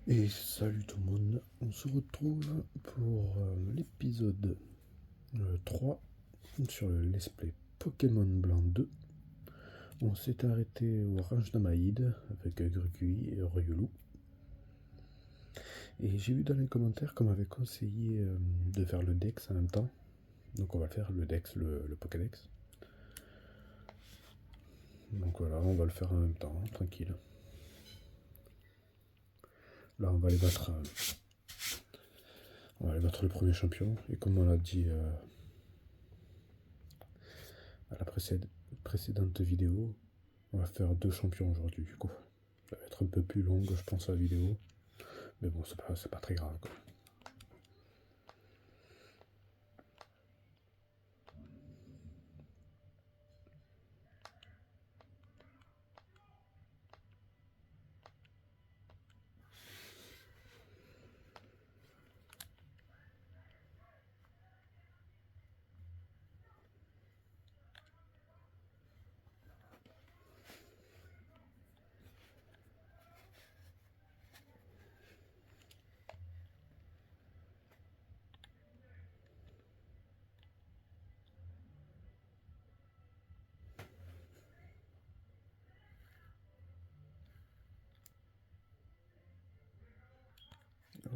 Et salut tout le monde, on se retrouve pour l'épisode 3 sur le let's play Pokémon Blanc 2. On s'est arrêté au range d'Amaïd avec Grugui et Ryulu. Et j'ai vu dans les commentaires qu'on m'avait conseillé de faire le Dex en même temps. Donc on va faire le Dex, le Pokédex. Donc voilà, on va le faire en même temps, tranquille. Là on va aller battre, le premier champion. Et comme on l'a dit à la précédente vidéo, on va faire 2 champions aujourd'hui du coup. Ça va être un peu plus longue je pense la vidéo. Mais bon c'est pas très grave quoi.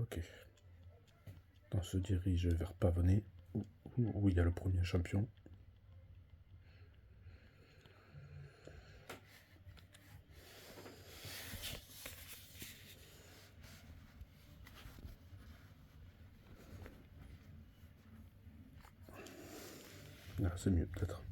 Ok. On se dirige vers Pavonnet où il y a le premier champion. Là c'est mieux peut-être.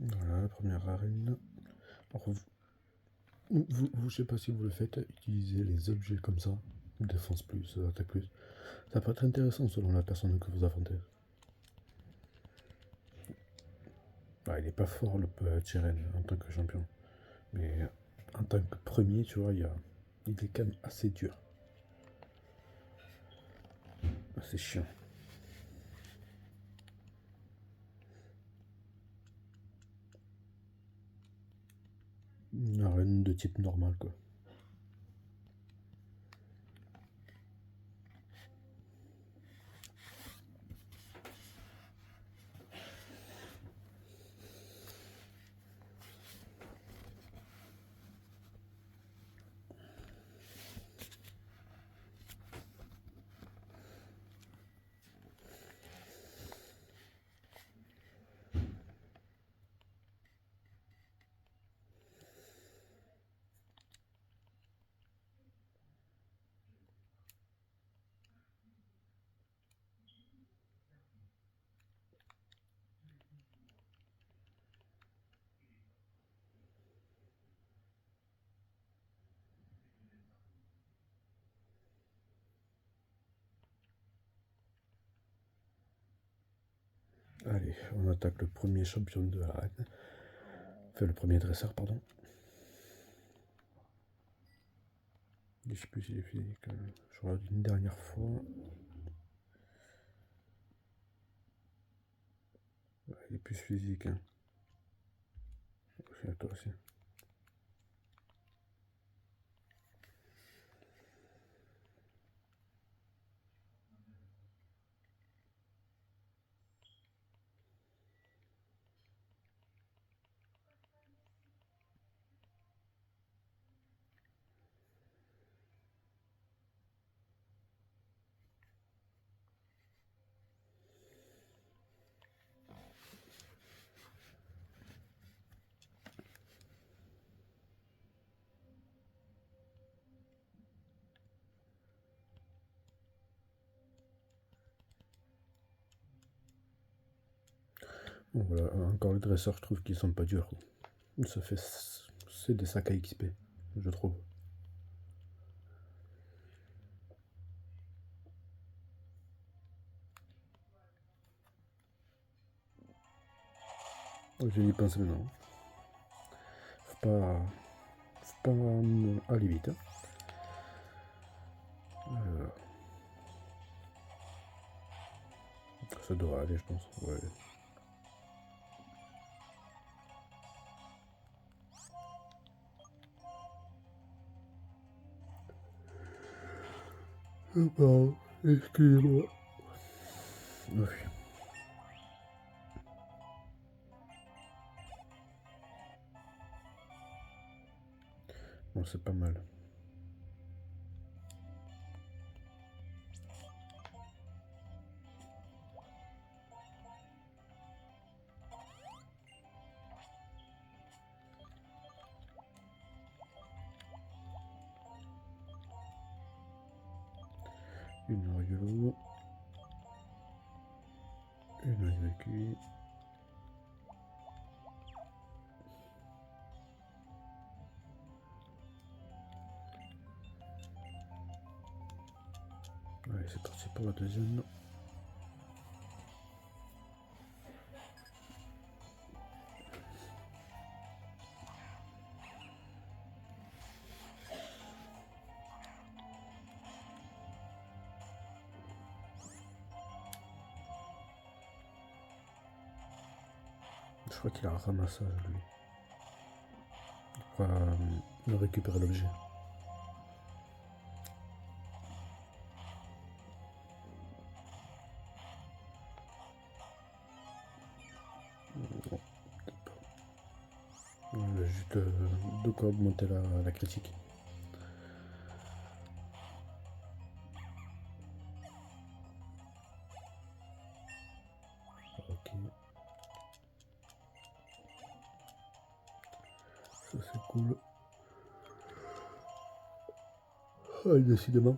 Voilà la première arène. Alors, je sais pas si vous le faites, utilisez les objets comme ça, défense plus, attaque plus. Ça peut être intéressant selon la personne que vous affrontez. Il est pas fort le Tyren en tant que champion. Mais en tant que premier, tu vois, il est quand même assez dur. C'est chiant. Une arène de type normal quoi. Allez, on attaque le premier champion de l'arène. Enfin, le premier dresseur, pardon. Je sais plus s'il est physique. Je regarde une dernière fois. Ouais, il est plus physique. Hein. À toi aussi. Bon, voilà, encore les dresseurs, je trouve qu'ils sont pas durs. Ça fait. C'est des sacs à XP, je trouve. J'ai y pensé maintenant. Faut pas aller vite. Hein. Ça devrait aller, je pense. Ouais. Pardon, excusez-moi. Oui. Bon, c'est pas mal. Une rigolo. Une évacuée. Allez, c'est parti pour la deuxième. Je crois qu'il a un ramassage, lui. Il pourra récupérer l'objet. Juste de quoi augmenter la critique. Ok. Ça c'est cool. Ah, décidément.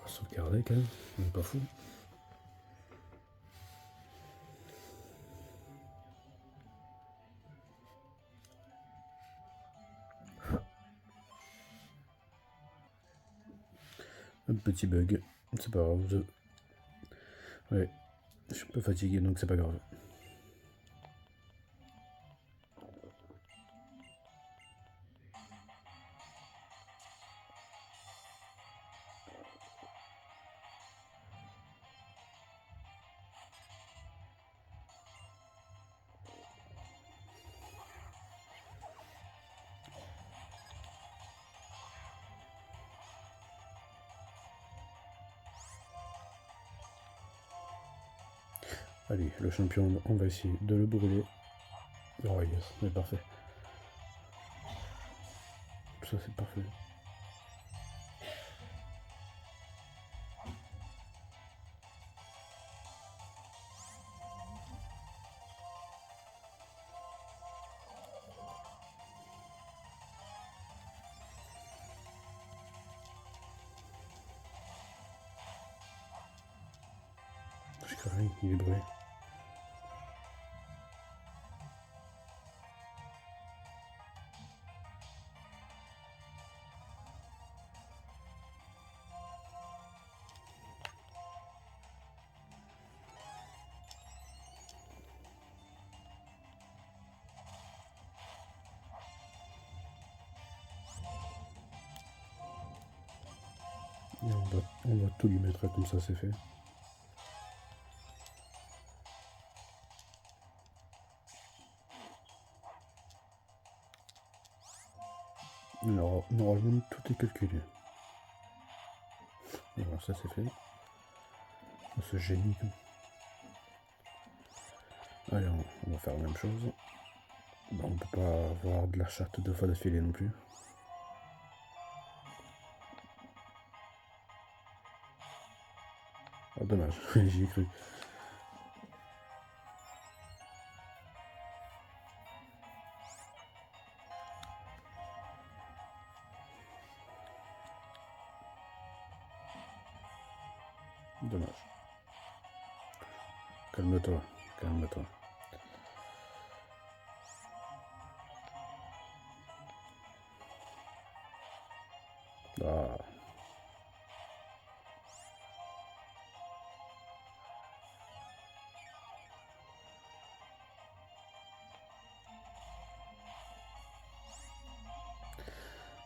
On va sauvegarder quand même. On est pas fou. Un petit bug. C'est pas grave. Ouais. Je suis un peu fatigué donc c'est pas grave. Allez, le champion, on va essayer de le brûler. Oh yes, c'est parfait. Ça c'est parfait. plus rien, il est brûlé. Et on va tout lui mettre comme ça, c'est fait. Alors, normalement, tout est calculé. Et voilà, ça c'est fait. Ce génie. Allez, on va faire la même chose. Bon, on peut pas avoir de la charte 2 fois d'affilée non plus. Ah, dommage, j'y ai cru. Dommage. Calme-toi, calme-toi. Ah.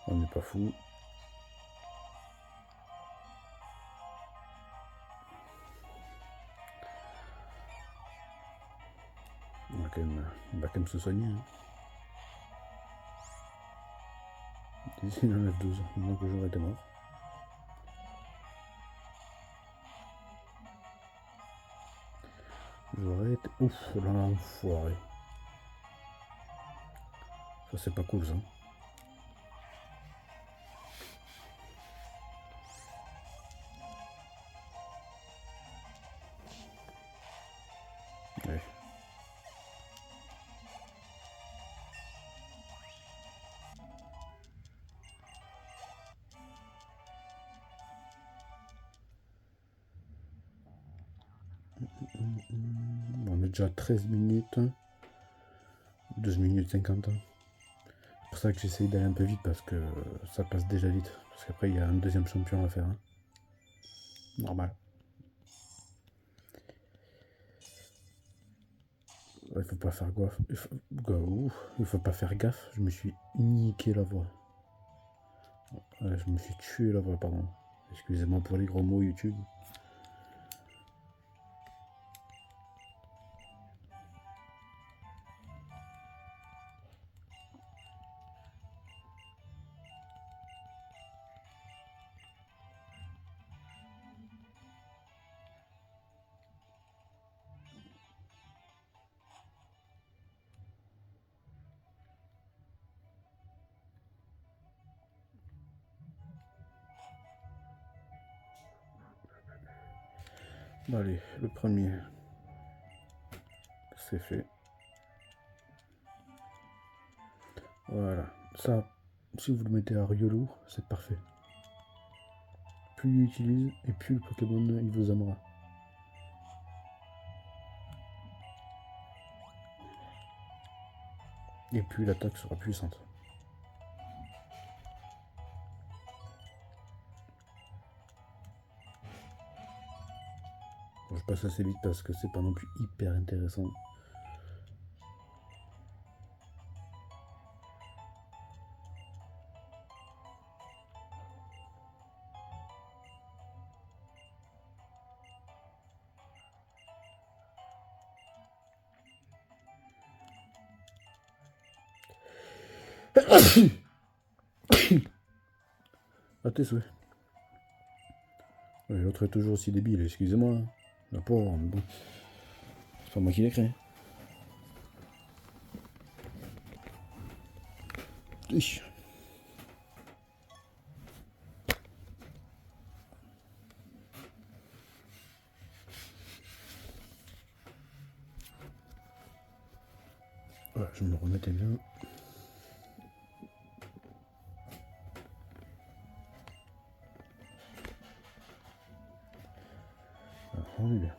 On n'est pas fou. On va quand même se soigner. Hein. D'ici il en a 12, donc j'aurais été mort. J'aurais été... Ouf, l'enfoiré. Ça c'est pas cool ça. Ouais. On est déjà à 13 minutes. 12 minutes 50. C'est pour ça que j'essaye d'aller un peu vite parce que ça passe déjà vite. Parce qu'après il y a un deuxième champion à faire. Hein. Normal. Il faut pas faire gaffe. Il faut pas faire gaffe. Je me suis niqué la voix. Ouais, je me suis tué la voix, pardon. Excusez-moi pour les gros mots YouTube. Bon, allez, le premier, c'est fait. Voilà, ça, si vous le mettez à Riolu, c'est parfait. Plus il utilise, et plus le Pokémon il vous aimera. Et plus l'attaque sera puissante. Bon, je passe assez vite parce que c'est pas non plus hyper intéressant. À tes souhaits. Ouais, l'autre est toujours aussi débile, excusez-moi. La pauvre, mais bon. C'est pas moi qui l'ai créé. Ich. Voilà, je me remettais bien. Alors, on est bien.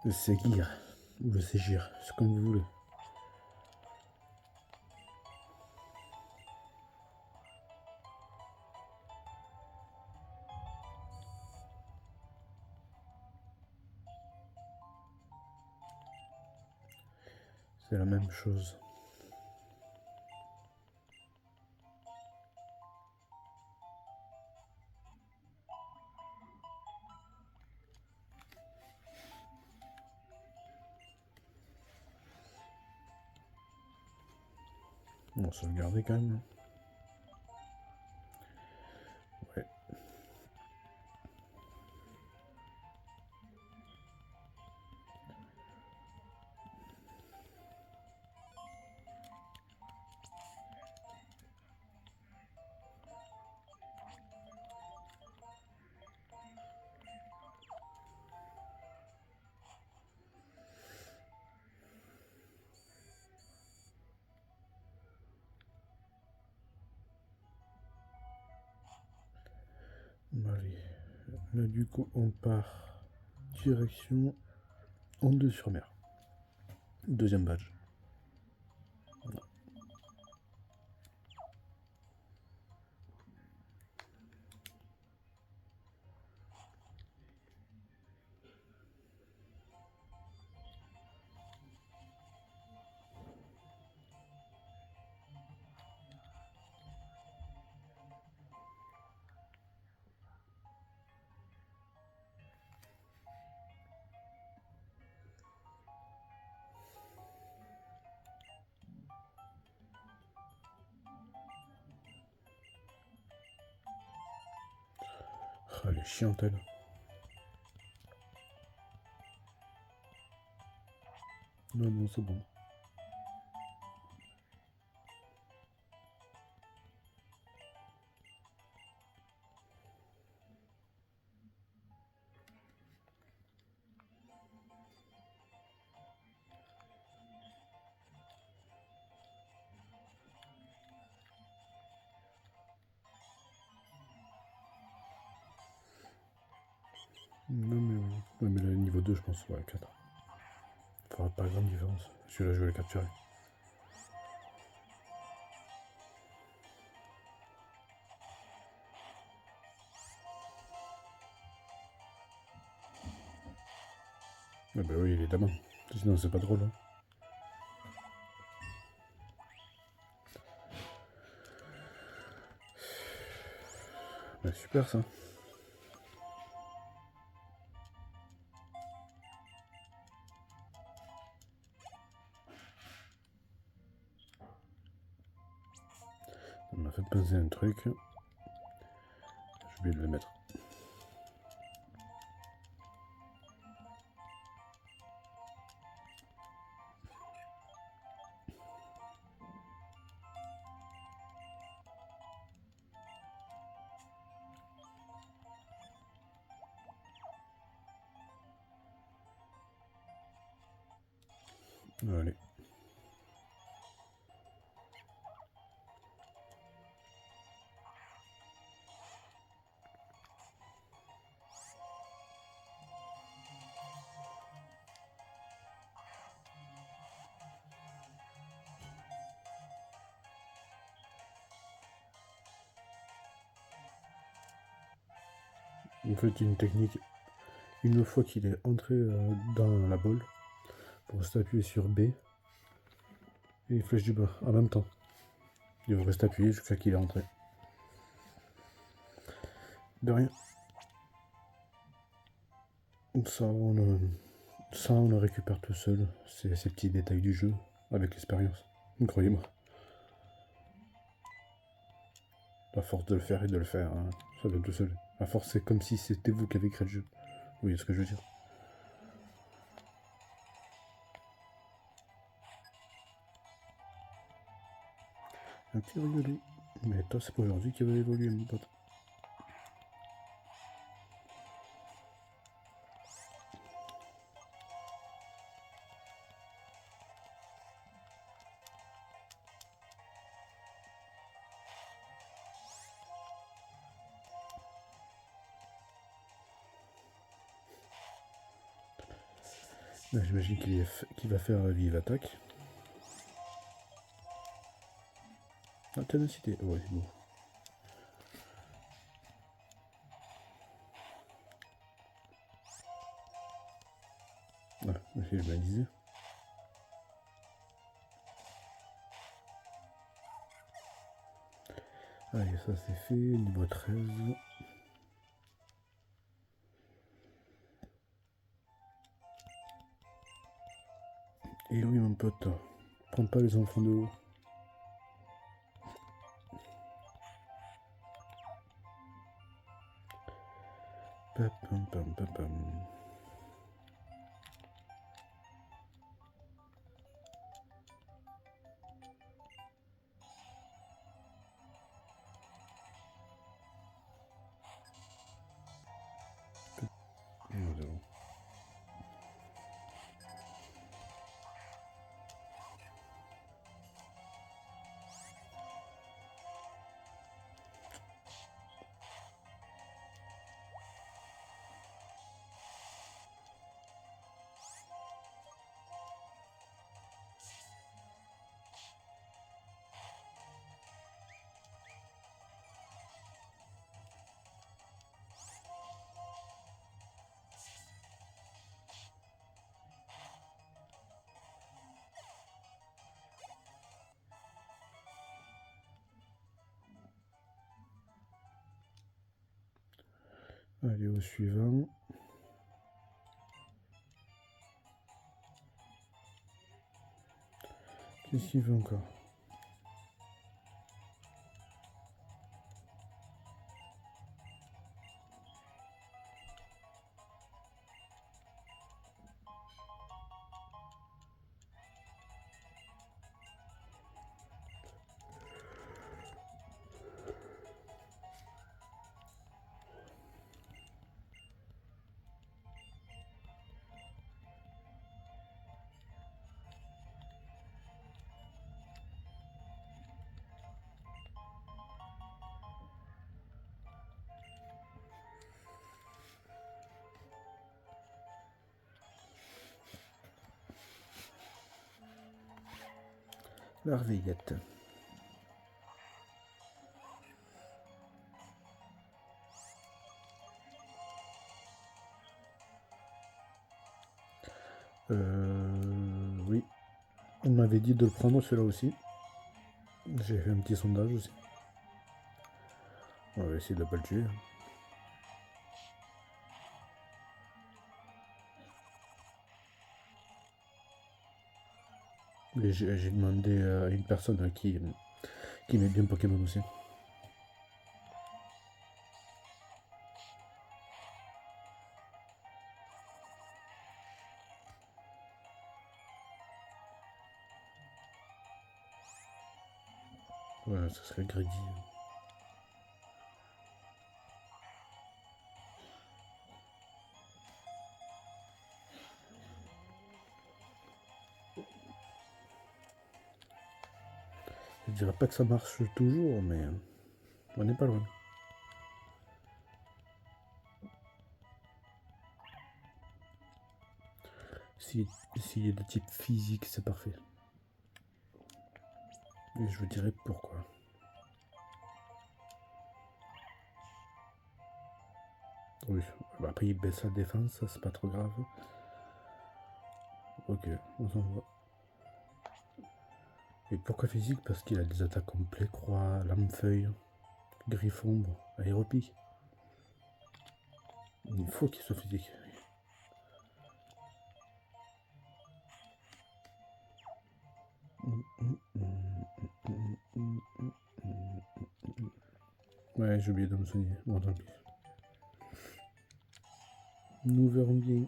Le Segir ou le Ségir, c'est comme vous voulez. C'est la même chose. On va sauvegarder quand même. Ouais. Allez. Là du coup on part direction Andelot-sur-Mer. Deuxième badge. Ah, les chiantelles. Non, non, c'est bon. Non, mais là, niveau 2, je pense, ouais, 4. Il fera pas grande différence. Celui-là, je vais le capturer. Ah bah oui, évidemment. Sinon, c'est pas drôle. Hein. Bah, super ça. Ça m'a fait penser à un truc. J'ai oublié de le mettre. Allez. En fait, une technique. Une fois qu'il est entré dans la bolle, pour rester appuyé sur B et flèche du bas en même temps. Il faut rester appuyé jusqu'à qu'il est entré. De rien. Ça, on le récupère tout seul. C'est ces petits détails du jeu, avec l'expérience. Croyez-moi. La force de le faire et de le faire, hein, ça vient tout seul. La force, c'est comme si c'était vous qui avez créé le jeu. Vous voyez ce que je veux dire? Un petit rigolo. Mais toi, c'est pas aujourd'hui qu'il va évoluer, mon pote. J'imagine qu'il va faire vive attaque. Ah, ténacité, ouais, bon. Ah, je me disais. Allez, ça c'est fait, niveau 13. Et oui mon pote, prends pas les enfants de haut. Pam pam pam pam pam. Allez, au suivant. Qu'est-ce qu'il veut encore? La réveillette. Oui. On m'avait dit de le prendre celui-là aussi. J'ai fait un petit sondage aussi. On va essayer de ne pas le tuer. J'ai demandé à une personne qui met bien Pokémon aussi. Voilà, ça serait Grady. Je dirais pas que ça marche toujours, mais on n'est pas loin. S'il y a des types physiques, c'est parfait. Et je vous dirai pourquoi. Oui, après il baisse sa défense, ça c'est pas trop grave. Ok, on s'en va. Et pourquoi physique? Parce qu'il a des attaques complets, croix, lame-feuille, griffon, aéropique. Il faut qu'il soit physique. Ouais, j'ai oublié de me soigner. Bon, tant pis. Nous verrons bien.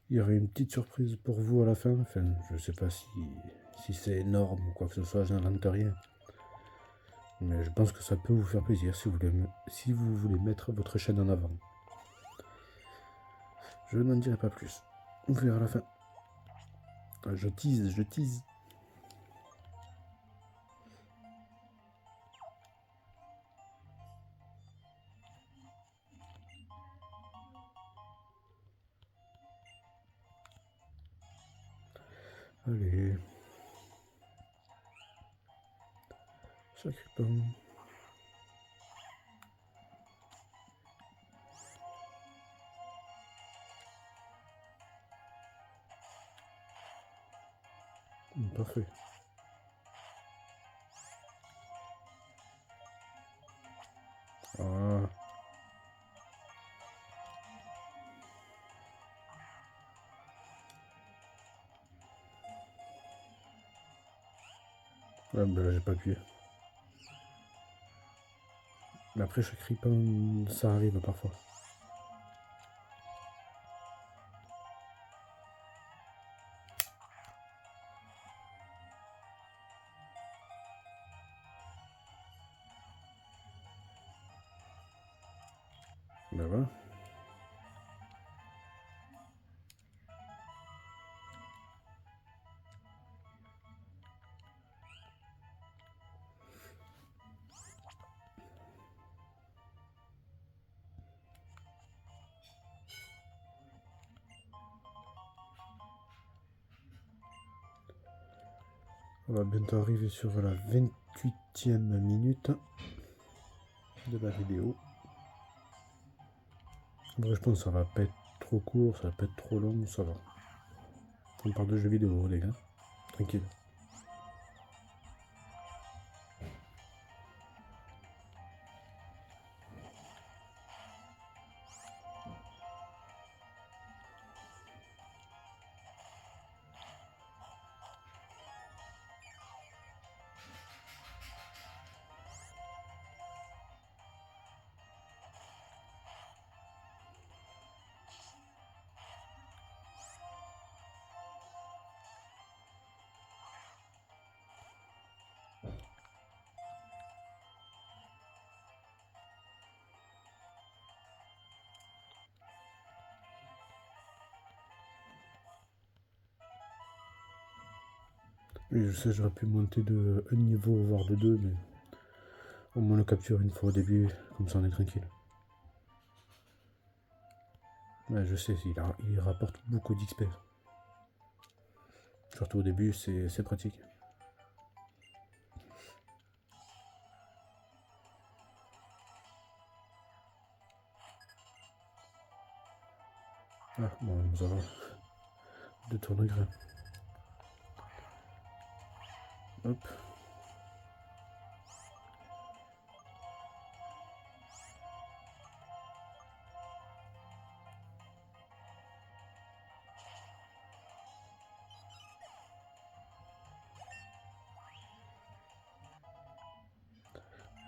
Il y aurait une petite surprise pour vous à la fin. Enfin, je sais pas si c'est énorme ou quoi que ce soit, je n'invente rien. Mais je pense que ça peut vous faire plaisir si vous voulez mettre votre chaîne en avant. Je n'en dirai pas plus. On verra à la fin. Je tease, je tease. Allez. Sacré pain. Parfait. Ah. Ouais, ben là j'ai pas appuyé. Mais après chaque ripon, ça arrive parfois. Ben voilà. On va bientôt arriver sur la 28e minute de la vidéo. Bon, je pense que ça va pas être trop court, ça va pas être trop long, ça va. On parle de jeux vidéo, les gars. Tranquille. Et je sais, j'aurais pu monter de un niveau, voire de deux, mais au moins le capture une fois au début, comme ça on est tranquille. Ouais, je sais, il rapporte beaucoup d'XP. Surtout au début, c'est pratique. Ah, bon, nous avons deux tournegrins. Hop.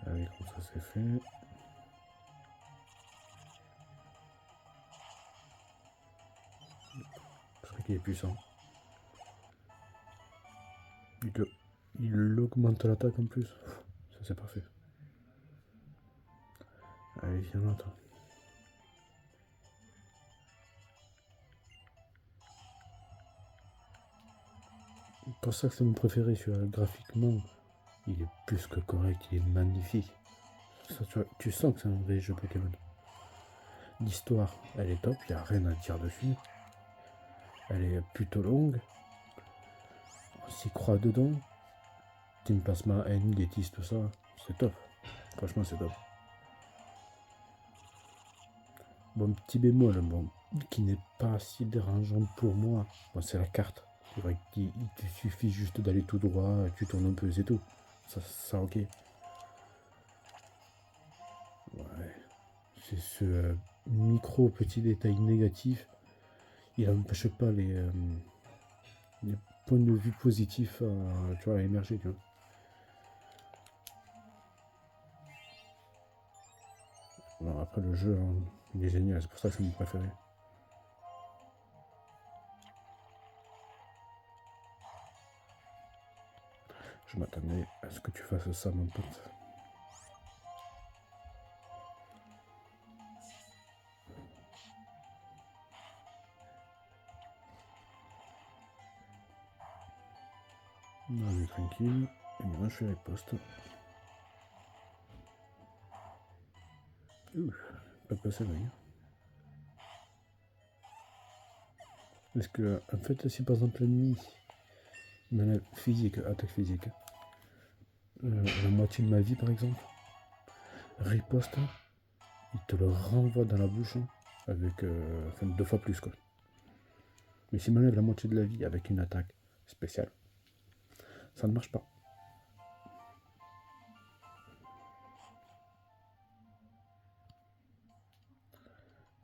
Allez, comme ça c'est fait. Je crois qu'il est puissant. Il augmente l'attaque en plus. Ça c'est parfait. Allez, viens là, toi. C'est pour ça que c'est mon préféré, graphiquement. Il est plus que correct, il est magnifique. Ça, tu sens que c'est un vrai jeu Pokémon. L'histoire, elle est top, il n'y a rien à dire dessus. Elle est plutôt longue. On s'y croit dedans. Team Plasma, N, Getis, tout ça, c'est top. Franchement, c'est top. Bon, petit bémol, bon, qui n'est pas si dérangeant pour moi, bon, c'est la carte. C'est vrai qu'il te suffit juste d'aller tout droit, tu tournes un peu, c'est tout. Ça ok. Ouais. C'est ce micro petit détail négatif. Il n'empêche pas les points de vue positifs à émerger. Tu vois. Alors après le jeu, hein, il est génial, c'est pour ça que c'est mon préféré. Je m'attendais à ce que tu fasses ça, mon pote. On est tranquille. Et maintenant, je fais riposte. Ouh, pas passé l'œil. Parce que, en fait, si par exemple l'ennemi me physique, attaque physique, la moitié de ma vie par exemple, riposte, il te le renvoie dans la bouche avec enfin, 2 fois plus quoi. Mais s'il m'enlève la moitié de la vie avec une attaque spéciale, ça ne marche pas.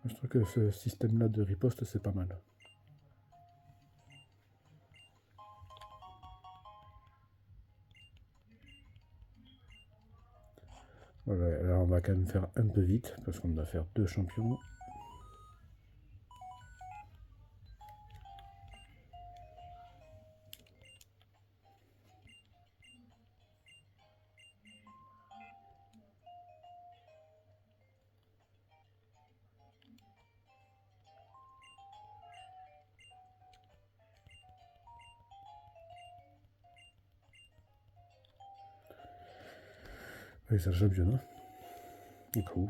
Je trouve que ce système-là de riposte, c'est pas mal. Voilà, là on va quand même faire un peu vite, parce qu'on doit faire 2 champions. Oui, c'est le championnat. Et cool.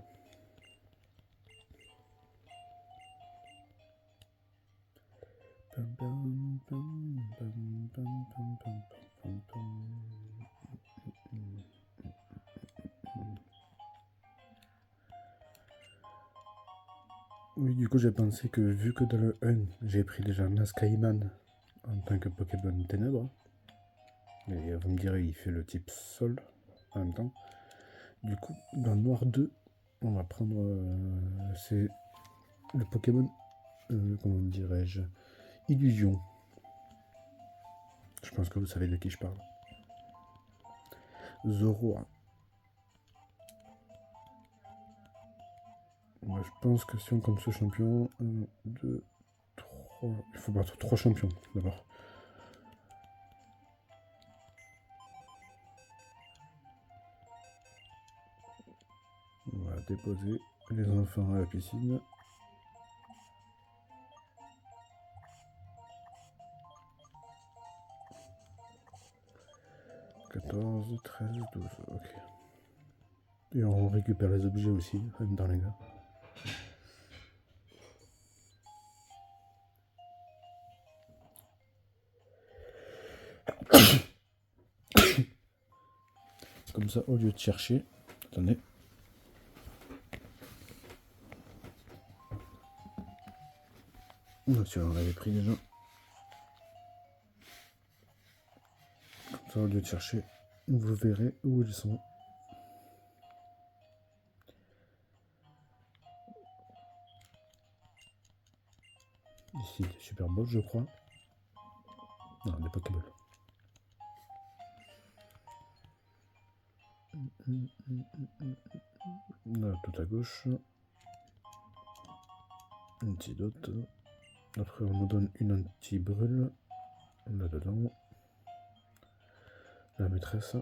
Oui, du coup, j'ai pensé que vu que dans le 1, j'ai pris déjà Mascaiman en tant que Pokémon Ténèbres, et vous me direz, il fait le type Sol en même temps. Du coup, dans Noir 2, on va prendre. C'est le Pokémon, comment dirais-je, Illusion. Je pense que vous savez de qui je parle. Zoroa. Moi, je pense que si on compte ce champion, 1, 2, 3. Il faut battre 3 champions d'abord. On va déposer les enfants à la piscine. « 14, 13, 12, ok. Et on récupère les objets aussi, dans les gars. Comme ça, au lieu de chercher, attendez. Celui-là, on l'avait pris déjà. Comme ça, au lieu de chercher, vous verrez où ils sont. Ici, des Super Balls, je crois. Non, des Pokéballs. Là, tout à gauche. Antidote. Après, on nous donne une anti-brûle. Là-dedans. La maîtresse.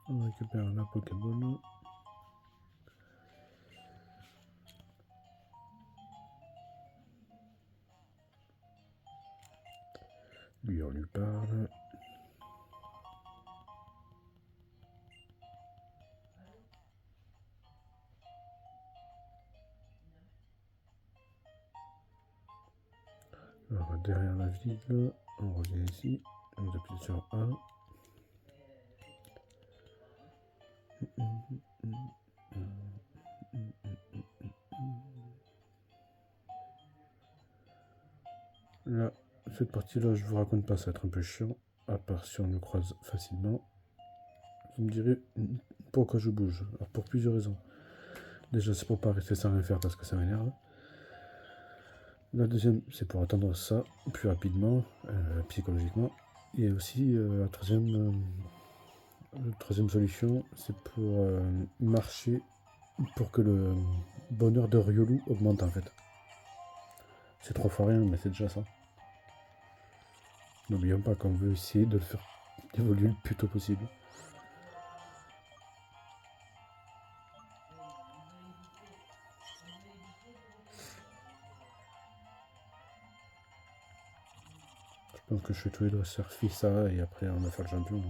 On récupère la Pokéball. Lui, on lui parle. Alors, derrière la ville, on revient ici. On appuie sur A. Là, cette partie-là, je vous raconte pas, ça va être un peu chiant. À part si on le croise facilement. Vous me direz pourquoi je bouge. Alors, pour plusieurs raisons. Déjà, c'est pour pas rester sans rien faire parce que ça m'énerve. La deuxième, c'est pour atteindre ça plus rapidement, psychologiquement. Et aussi, la troisième solution, c'est pour marcher pour que le bonheur de Riolu augmente en fait. C'est 3 fois rien, mais c'est déjà ça. N'oublions pas qu'on veut essayer de le faire évoluer le plus tôt possible. Je pense que je fais tous les deux surfer ça et après on va faire le champion.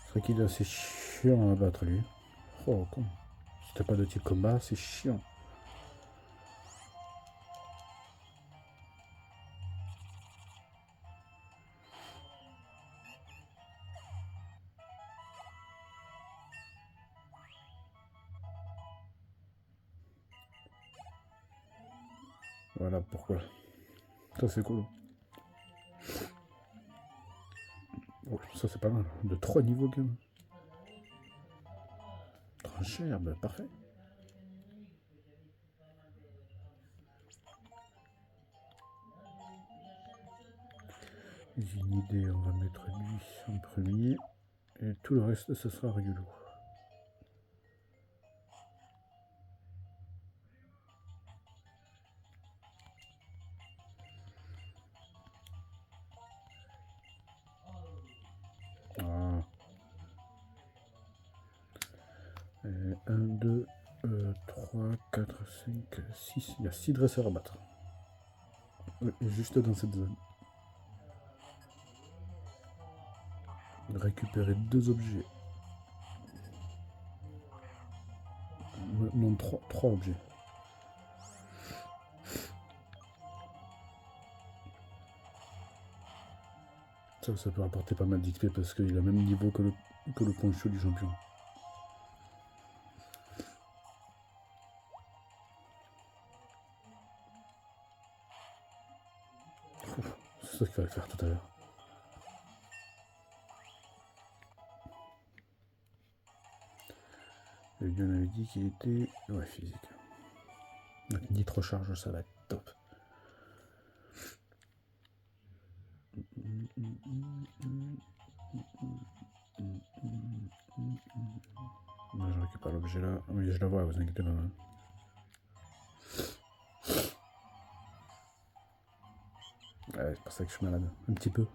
C'est vrai qu'il est assez chiant à battre lui. Oh con. Si t'as pas de type combat, c'est chiant. Voilà pourquoi. Ça c'est cool. Oh, ça c'est pas mal. De 3 niveaux game. Cher, bah parfait. J'ai une idée, on va mettre lui en premier. Et tout le reste, ce sera rigolo. Ah. 1, 2, 3, 4, 5, 6. Il y a 6 dresseurs à battre. Juste dans cette zone. Récupérer 2 objets. Non, 3 objets. Ça peut apporter pas mal d'XP parce qu'il a le même niveau que le poncho du champion. C'est ça qu'il fallait faire tout à l'heure. Le Dieu avait dit qu'il était... Ouais, physique. Donc, nitro charge, ça va être top. Moi, je récupère l'objet là. Oui, je la vois, vous inquiétez pas. Ouais, c'est pour ça que je suis malade. Un petit peu.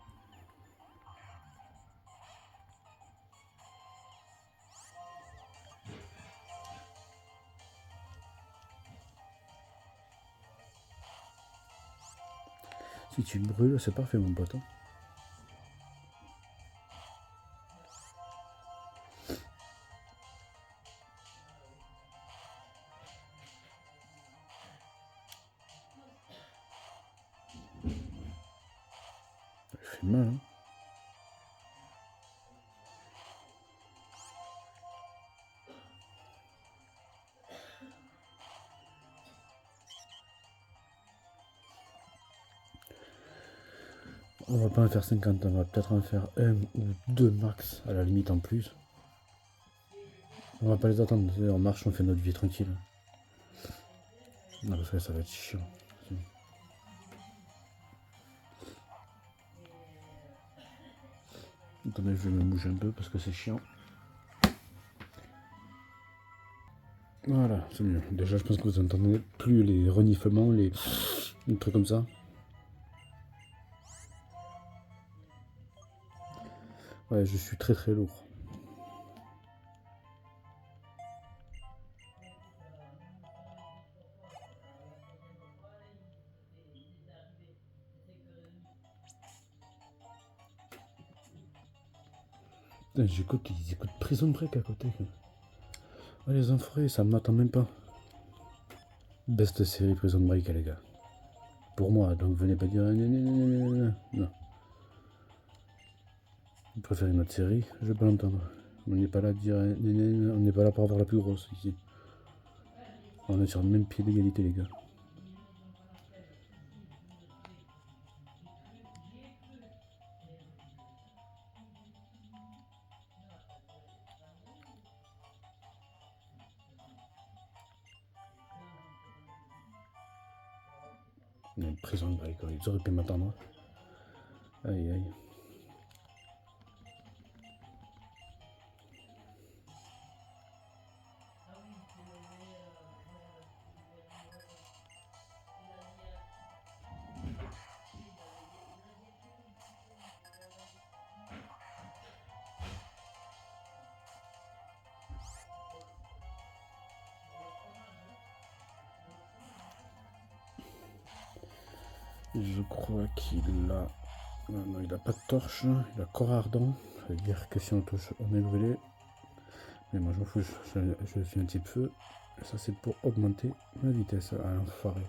Si tu brûles, c'est parfait, mon pote. Ça fait mal, hein. On va pas en faire 50, on va peut-être en faire 1 ou 2 max, à la limite en plus. On va pas les attendre, on marche, on fait notre vie tranquille. Non, parce que ça va être chiant. Attendez, je vais me bouger un peu parce que c'est chiant. Voilà, c'est mieux. Déjà, je pense que vous entendez plus les reniflements, les trucs comme ça. Ouais, je suis très très lourd. Putain, ils écoutent Prison Break à côté. Oh, les enfoirés, ça m'attend même pas. Best série Prison Break, les gars. Pour moi, donc venez pas dire non. Vous préférez notre série, je peux l'entendre. On n'est pas là à dire on n'est pas là pour avoir la plus grosse ici. On est sur le même pied d'égalité, les gars. Une prison break, ils auraient pu m'attendre. Aïe aïe. Je crois qu'il a... Non, il a pas de torche, il a corps ardent. Ça veut dire que si on touche, on est brûlé. Mais moi je m'en fous, je fais un petit feu. Ça c'est pour augmenter ma vitesse à l'enfoiré.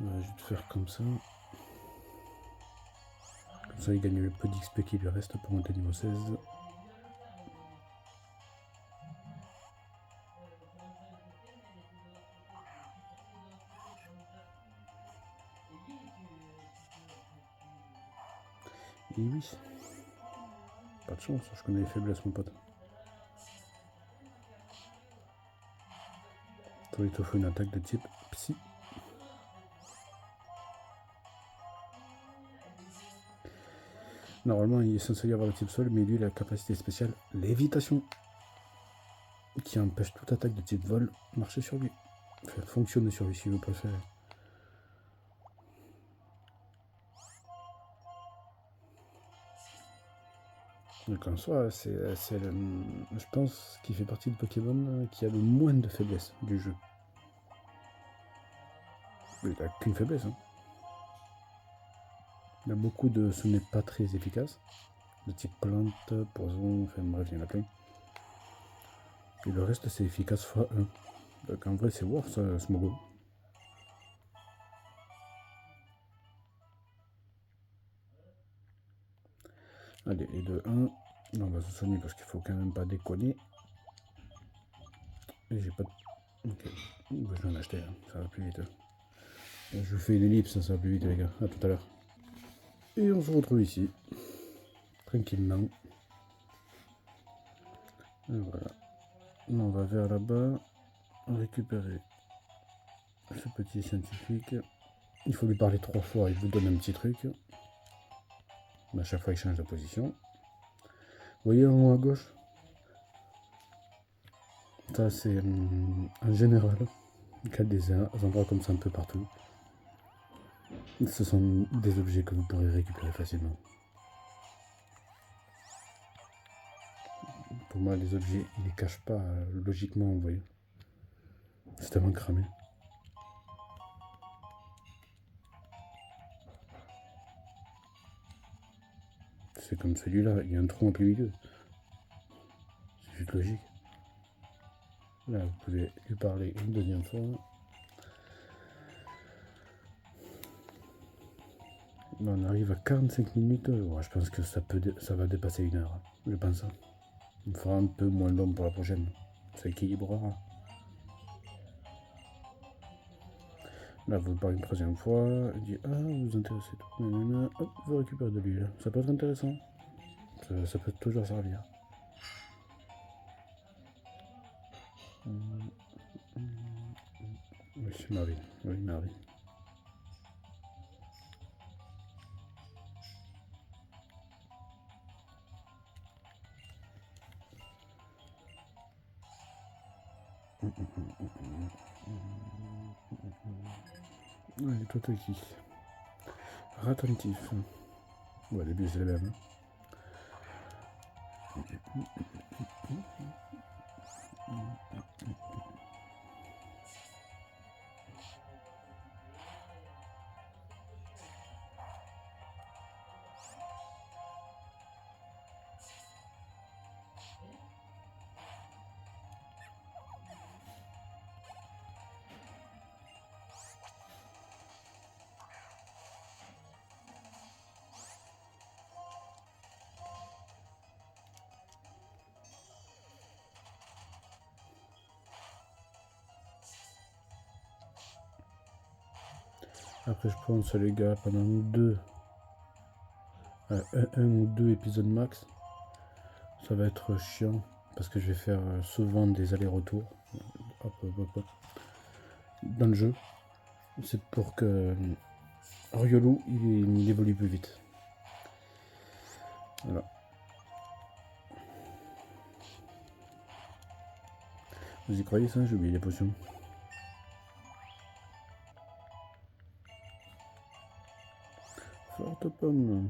On va juste faire comme ça. Comme ça il gagne le peu d'XP qui lui reste pour monter niveau 16. Et oui. Pas de chance, je connais les faiblesses mon pote. Toi il te faut une attaque de type psy. Normalement, il est censé y avoir le type sol, mais lui, il a la capacité spéciale lévitation, qui empêche toute attaque de type vol marcher sur lui. Enfin, fonctionner sur lui, si vous préférez. Donc en soi, je pense qu'il fait partie de Pokémon qui a le moins de faiblesses du jeu. Il n'a qu'une faiblesse. Hein. Il a beaucoup de ce n'est pas très efficace. De type plante, poison, enfin bref, il y en a plein. Et le reste, c'est efficace x1. Donc en vrai, c'est worth ça, Smogo. Allez, et de 1, on va se soigner parce qu'il faut quand même pas déconner. Et j'ai pas de... Ok, je vais en acheter, hein. Ça va plus vite. Je vous fais une ellipse, ça va plus vite les gars. A tout à l'heure. Et on se retrouve ici. Tranquillement. Et voilà. On va vers là-bas. Récupérer ce petit scientifique. Il faut lui parler 3 fois, il vous donne un petit truc. À chaque fois il change de position. Vous voyez en haut à gauche? Ça c'est en général. Il y a des endroits comme ça un peu partout. Ce sont des objets que vous pourrez récupérer facilement. Pour moi, les objets, ils les cachent pas logiquement, vous voyez. C'est tellement cramé. C'est comme celui-là, il y a un trou en plein milieu. C'est juste logique. Là, vous pouvez lui parler une deuxième fois. Là, on arrive à 45 minutes. Ouais, je pense que ça va dépasser 1 heure. Je pense. On fera un peu moins long pour la prochaine. Ça équilibrera. Là, vous parlez une troisième fois. Il dit ah, vous vous intéressez tout. Hop, vous récupérez de l'huile. Ça peut être intéressant. Ça peut toujours servir. Oui, c'est Marvin. Oui, Marvin. Allez, toi t'es qui? Ratentif. Ouais, les billes c'est les mêmes. Après je pense les gars pendant un ou deux épisodes max, ça va être chiant parce que je vais faire souvent des allers-retours dans le jeu. C'est pour que Riolu il évolue plus vite. Voilà. Vous y croyez ça? J'ai oublié les potions. Forte pomme.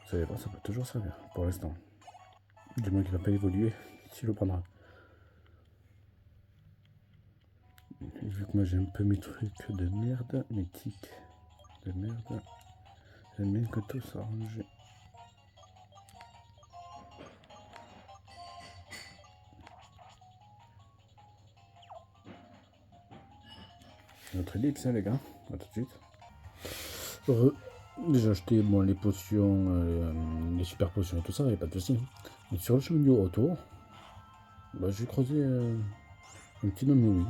Vous savez pas, ça peut toujours servir pour l'instant. Du moins qu'il va pas évoluer, tu le prendras. Et vu que moi j'ai un peu mes trucs de merde, mes tics de merde, j'aime bien que tout s'arrange. Notre ellipse, hein, les gars. A tout de suite. J'ai acheté bon, les potions, les super potions et tout ça, il n'y a pas de soucis. Mais sur le chemin du retour, bah, j'ai croisé un petit nom, oui.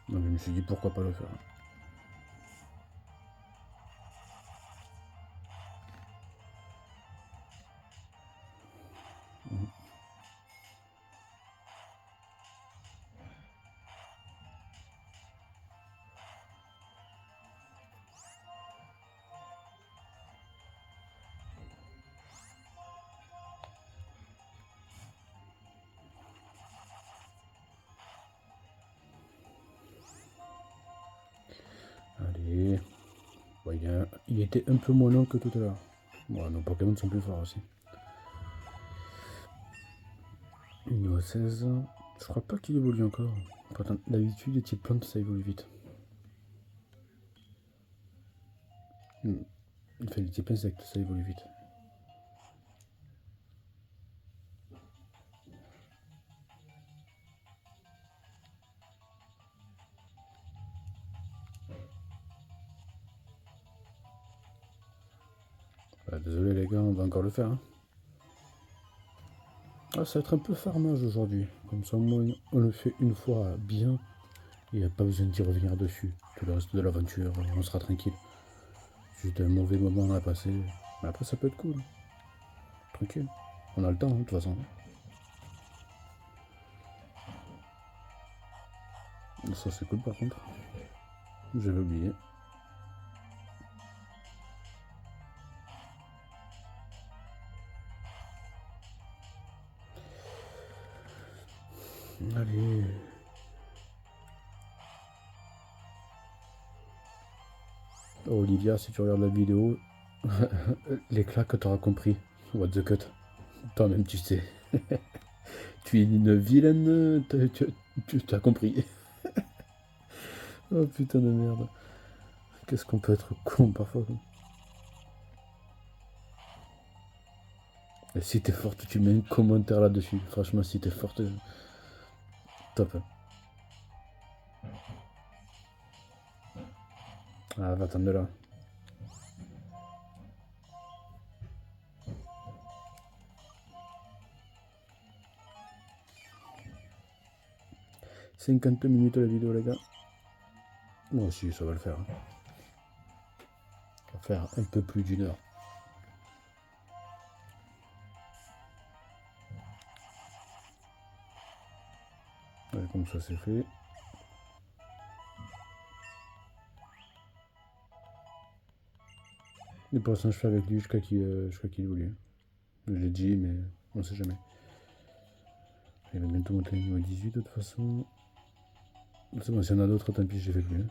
Donc je me suis dit pourquoi pas le faire. Allez. Bon, il était un peu moins long que tout à l'heure. Bon, nos Pokémon sont plus forts aussi. Niveau 16. Je crois pas qu'il évolue encore. Pourtant, d'habitude, les types plantes, ça évolue vite. Enfin, les types insectes, ça évolue vite. Bah, désolé les gars, on va encore le faire. Hein. Ah, ça va être un peu farmage aujourd'hui. Comme ça, au moins, on le fait une fois bien. Il n'y a pas besoin d'y revenir dessus. Tout le reste de l'aventure, on sera tranquille. Juste un mauvais moment à passer. Mais après, ça peut être cool. Tranquille. On a le temps, hein, de toute façon. Ça, c'est cool par contre. J'avais oublié. Allez. Oh, Olivia, si tu regardes la vidéo, les claques, t'auras compris. What the cut. Toi-même, tu sais. Tu es une vilaine. Tu as compris. Oh putain de merde. Qu'est-ce qu'on peut être con parfois. Et si t'es forte, tu mets un commentaire là-dessus. Franchement, si t'es forte, top. Ah, va-t'en de là. « 50 minutes la vidéo, les gars. Moi aussi, ça va le faire. Ça va faire un peu plus d'une heure. Ouais, comme ça, c'est fait. Et pour l'instant, je fais avec lui jusqu'à qu'il évolue. Je l'ai dit, mais on sait jamais. Il va bientôt monter au niveau 18 de toute façon. C'est bon, s'il y en a d'autres, tant pis, je les fais plus.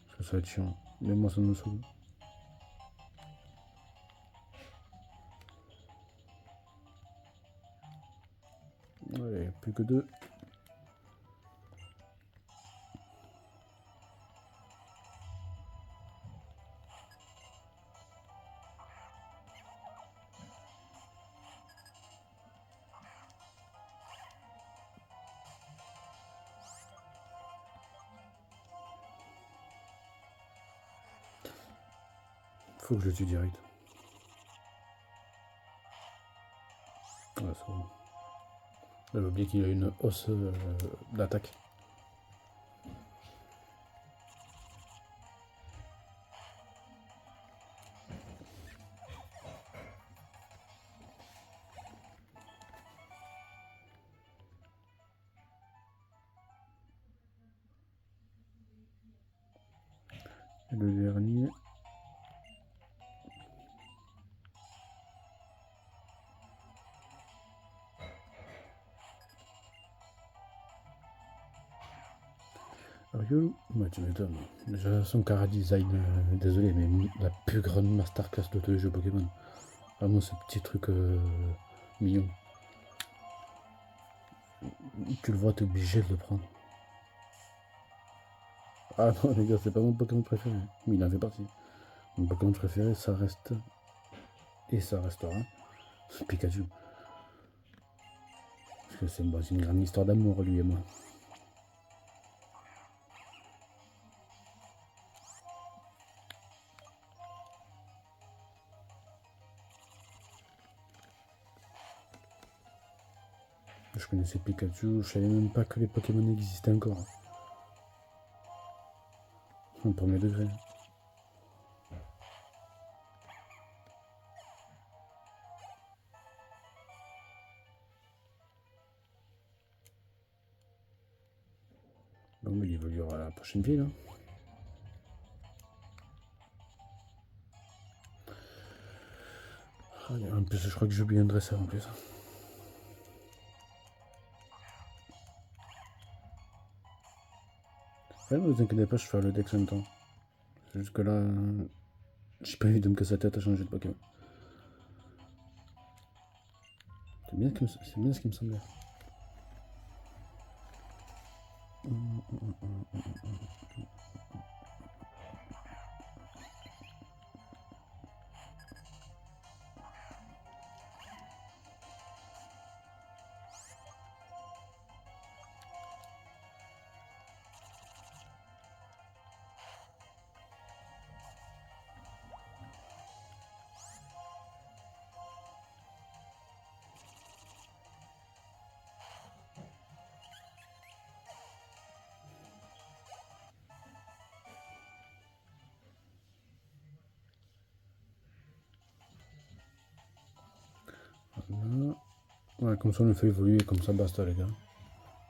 Parce que ça va être chiant. Mais moi, ça me saoule. Allez, plus que 2. Faut que je le tue direct. Ouais, c'est bon. J'avais oublié qu'il a une hausse d'attaque. Et le dernier. Ariol, ouais, tu m'étonnes. Déjà, son cara design, désolé, mais la plus grande masterclass de tous les jeux Pokémon. Vraiment, ce petit truc mignon. Tu le vois, t'es obligé de le prendre. Ah non, les gars, c'est pas mon Pokémon préféré. Mais il en fait partie. Mon Pokémon préféré, ça reste. Et ça restera. C'est Pikachu. Parce que c'est une grande histoire d'amour, lui et moi. Je connaissais Pikachu, je savais même pas que les Pokémon existaient encore. En premier degré. Bon, mais il évoluera à la prochaine ville. Hein. Allez, en plus, je crois que j'ai oublié un dresseur en plus. Ouais, ne vous inquiétez pas, je fais le deck en même temps. Jusque là, j'ai pas envie de me casser la tête à changer de Pokémon. C'est bien ce qui me semblait. Voilà. Ouais, comme ça on le fait évoluer, comme ça basta les gars.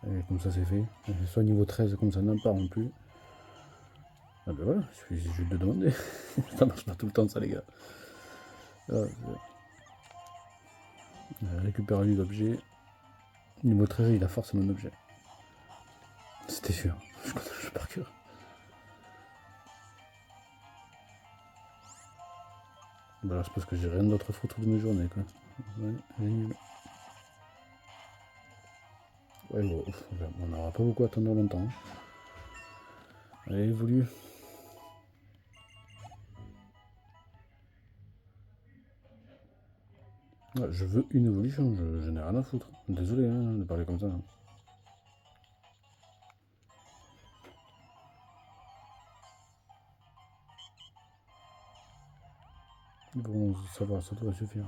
Et comme ça c'est fait. Et soit niveau 13, comme ça n'en parle plus. Ah ben voilà, il suffit juste de demander. Ça marche pas tout le temps ça les gars. Ah, récupère lui l'objet. Niveau 13, il a forcément un objet. C'était sûr, je connais le jeu par cœur. Bah c'est parce que j'ai rien d'autre à foutre de mes journées quoi. Ouais, nul. Ouais, bon, on n'aura pas beaucoup à attendre longtemps. Hein. Allez, évolue. Ouais, je veux une évolution, je n'ai rien à foutre. Désolé hein, de parler comme ça. Bon, ça va, ça doit suffire.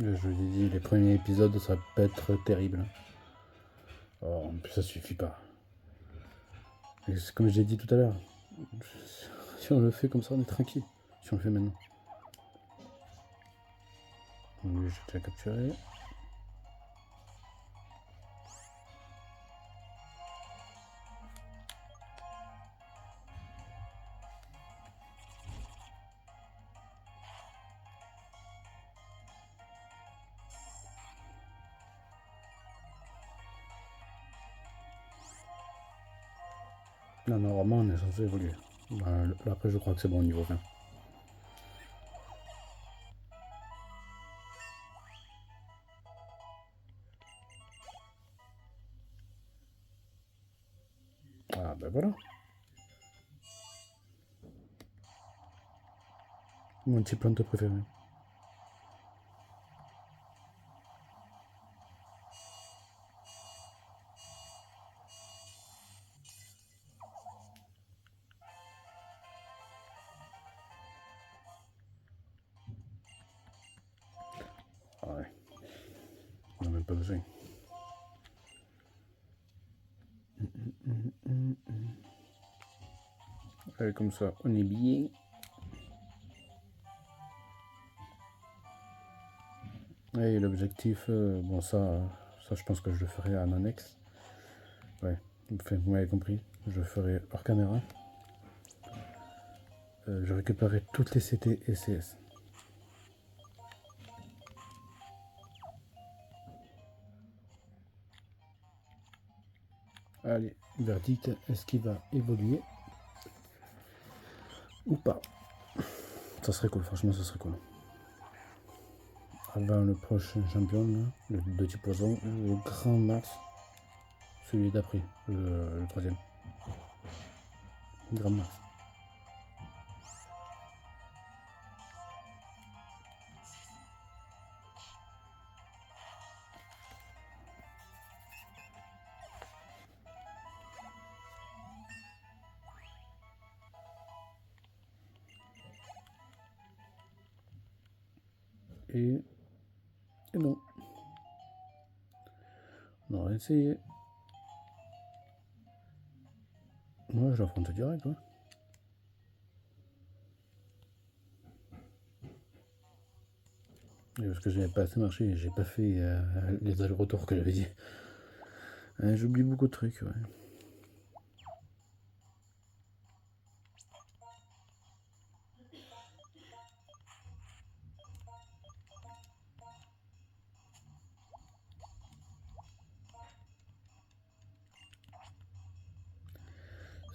Je vous ai dit, les premiers épisodes, ça peut être terrible. Oh, en plus, ça suffit pas. Comme j'ai dit tout à l'heure, Si on le fait comme ça, on est tranquille. Si on le fait maintenant. Lui, j'ai déjà capturé. Là, normalement, on est censé évoluer. Là, après, je crois que c'est bon au niveau 20. Ah, ben voilà. Mon petit plante préféré. Ah ouais. On n'a même pas besoin. Allez, comme ça, on est bien. Et l'objectif, bon, ça, je pense que je le ferai en annexe. Ouais, enfin, vous m'avez compris. Je le ferai hors caméra. Je récupérerai toutes les CT et CS. Allez, verdict, est-ce qu'il va évoluer ou pas? Ça serait cool, franchement, ça serait cool. Avant le prochain champion, là, le petit poison, le grand Mars, celui d'après, le troisième. Grand Mars. Et non. On va essayer. Moi, je l'affronte direct, ouais. Et parce que je n'avais pas assez marché, j'ai pas fait les allers-retours que j'avais dit. J'oublie beaucoup de trucs, ouais.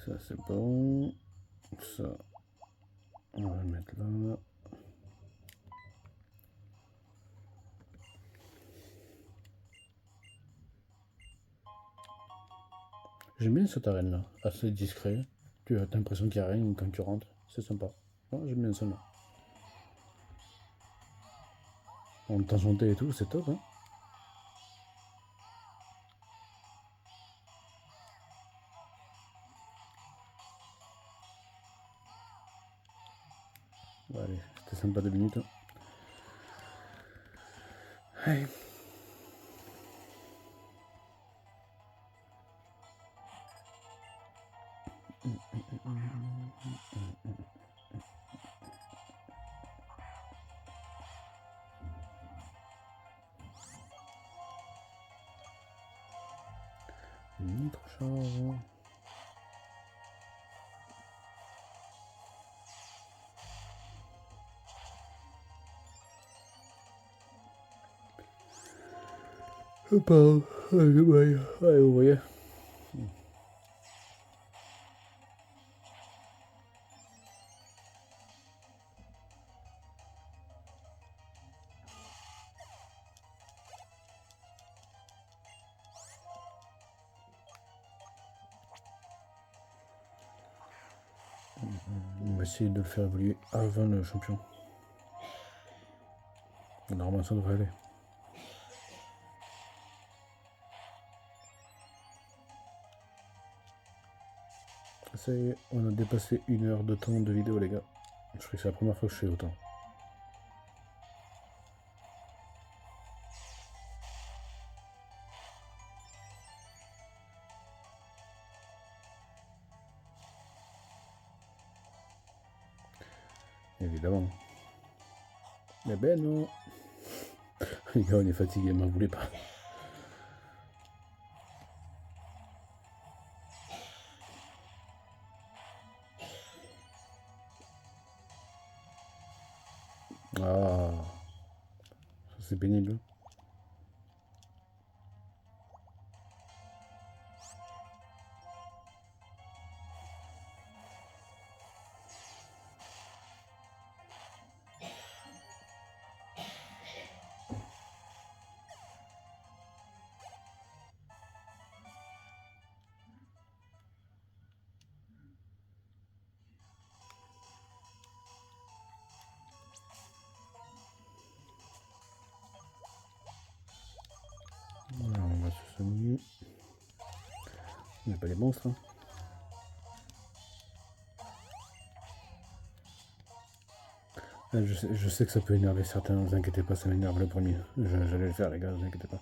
Ça, c'est bon. Ça, on va le mettre là. J'aime bien cette arène là, assez discret. Tu as l'impression qu'il n'y a rien quand tu rentres, c'est sympa. Ouais, j'aime bien ça là. En temps chanté et tout, c'est top, hein. Bon, allez, c'était sympa 2 minutes. Allez. Nitro charge. Hop, allez, vous voyez. On va essayer de le faire évoluer avant le champion. Normalement, ça devrait aller. Ça y est, on a dépassé 1 heure de temps de vidéo, les gars. Je crois que c'est la première fois que je fais autant. Évidemment. Mais ben non. Les gars, on est fatigué, m'en voulez pas. Ah, ça c'est pénible. Voilà, on va se soigner. On n'est pas des monstres. Hein. Ah, je sais que ça peut énerver certains, ne vous inquiétez pas, ça m'énerve le premier. J'allais le faire les gars, ne vous inquiétez pas.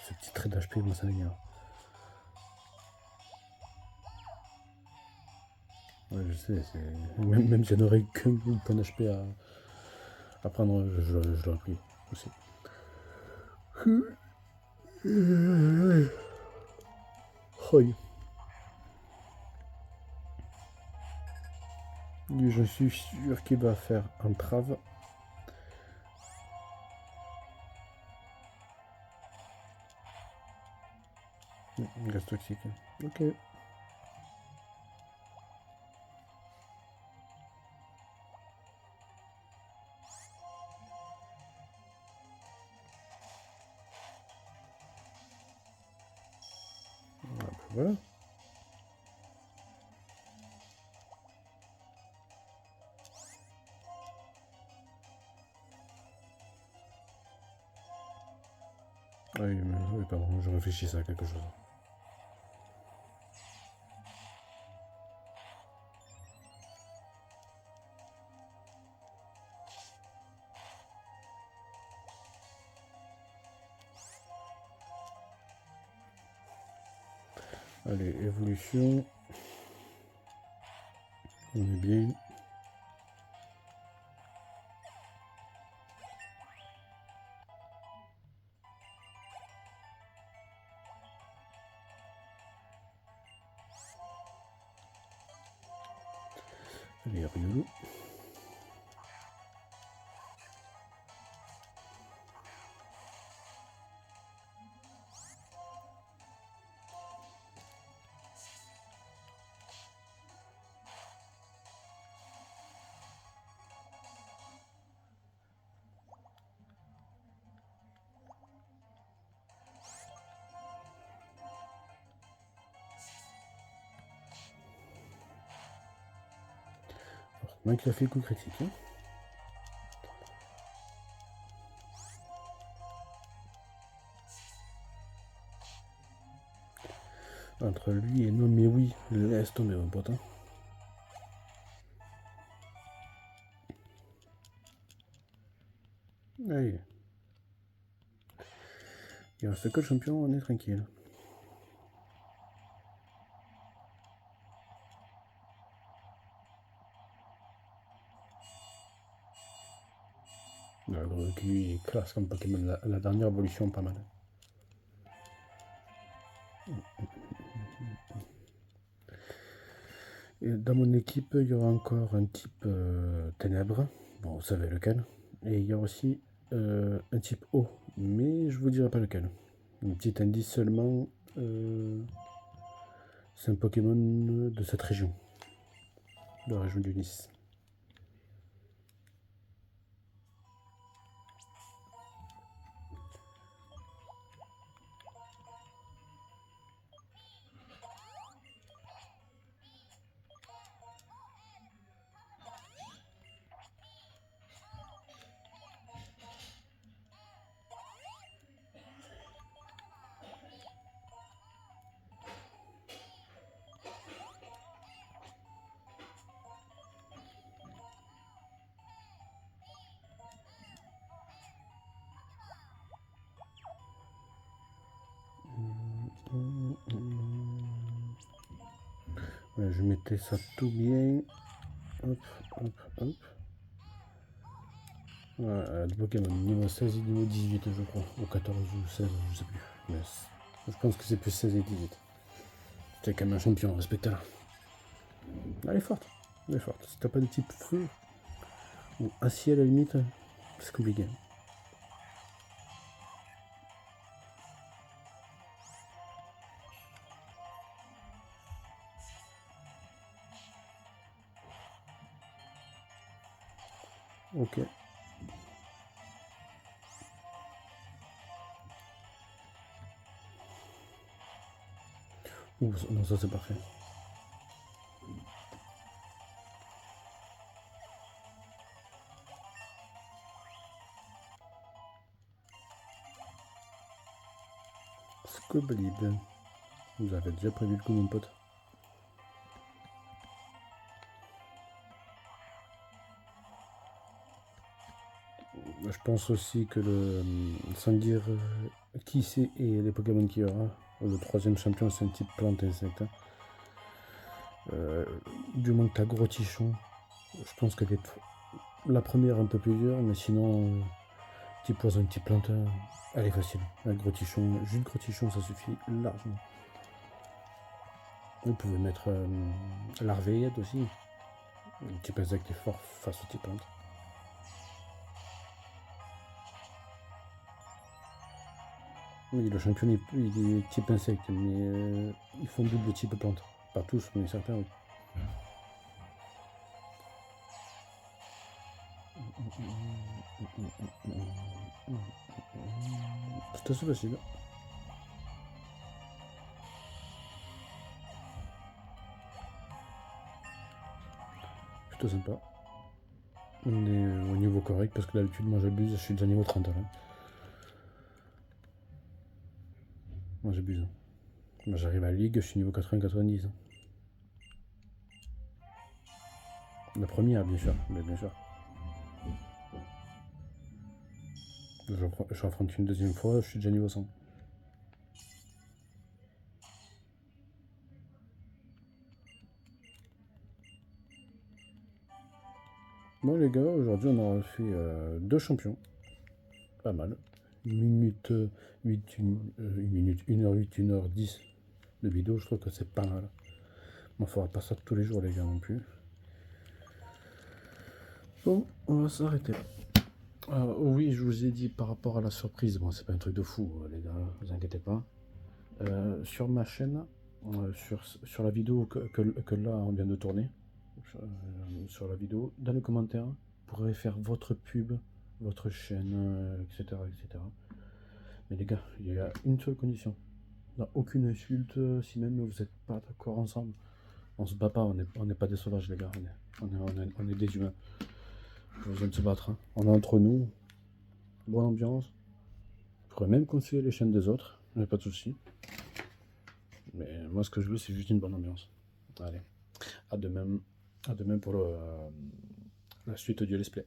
Ce petit trait d'HP, moi ça m'énerve. Ouais, je sais, même si j'en aurais qu'un HP à prendre, je l'aurais pris aussi. Roy. Je suis sûr qu'il va faire un trave. Gaz toxique. Ok. Ah, ben voilà. Oui, pardon, je réfléchissais à quelque chose. Allez, évolution. On est bien. Allez, Riolo. Mec, il a fait le coup critique. Hein. Entre lui et non, mais oui, laisse tomber mon pote. Hein. Allez. Il reste que le champion, on est tranquille. Le gros cul est classe comme Pokémon. La dernière évolution, pas mal. Et dans mon équipe, il y aura encore un type ténèbres. Bon, vous savez lequel. Et il y a aussi un type eau. Mais je vous dirai pas lequel. Un petit indice seulement. C'est un Pokémon de cette région. De la région du Nice. Ouais, je mettais ça tout bien. hop, hop, hop. Voilà, le Pokémon niveau 16 et niveau 18, je crois. Ou 14 ou 16, je sais plus. Mais je pense que c'est plus 16 et 18. C'est quand même un champion, respectez-la. Elle est forte. Elle est forte. Si t'as pas de type feu ou acier à la limite, c'est compliqué. Ok. Ouh, non, ça c'est parfait. Scoblid. Vous avez déjà prévu le coup, mon pote. Je pense aussi que sans dire qui c'est et les Pokémon qu'il y aura, le troisième champion c'est un type plante insecte. Du moins que t'as gros tichon, je pense qu'elle est la première un peu plus dure, mais sinon, type poison, type plante, elle est facile. Un gros tichon, juste gros tichon, ça suffit largement. Vous pouvez mettre l'arveillette aussi. Le type insecte est fort face au type plante. Oui, le champion il est type insecte, mais ils font double type plante. Pas tous, mais certains, oui. C'est assez facile. Plutôt sympa. On est au niveau correct parce que d'habitude, moi j'abuse, je suis déjà niveau 30 là. Moi j'abuse. Moi j'arrive à la ligue, je suis niveau 80-90. La première, bien sûr. Mais bien sûr. Je affronte une deuxième fois, je suis déjà niveau 100. Bon les gars, aujourd'hui on aura fait deux champions. Pas mal. 1h08, 1h10 de vidéo, je trouve que c'est pas mal. Bon, faudra pas ça tous les jours les gars non plus. Bon, on va s'arrêter là. Oui, je vous ai dit par rapport à la surprise, bon c'est pas un truc de fou les gars, vous inquiétez pas. Sur ma chaîne, sur la vidéo que là on vient de tourner, sur la vidéo, dans les commentaires, vous pourrez faire votre pub, votre chaîne, etc., etc. Mais les gars, il y a une seule condition. On n'a aucune insulte, si même vous n'êtes pas d'accord ensemble. On se bat pas, on n'est pas des sauvages les gars, on est des humains. Pas besoin de se battre, hein. On est entre nous, bonne ambiance. Je pourrais même conseiller les chaînes des autres, il n'y a pas de souci. Mais moi ce que je veux c'est juste une bonne ambiance. Allez, à demain pour la suite du let's play.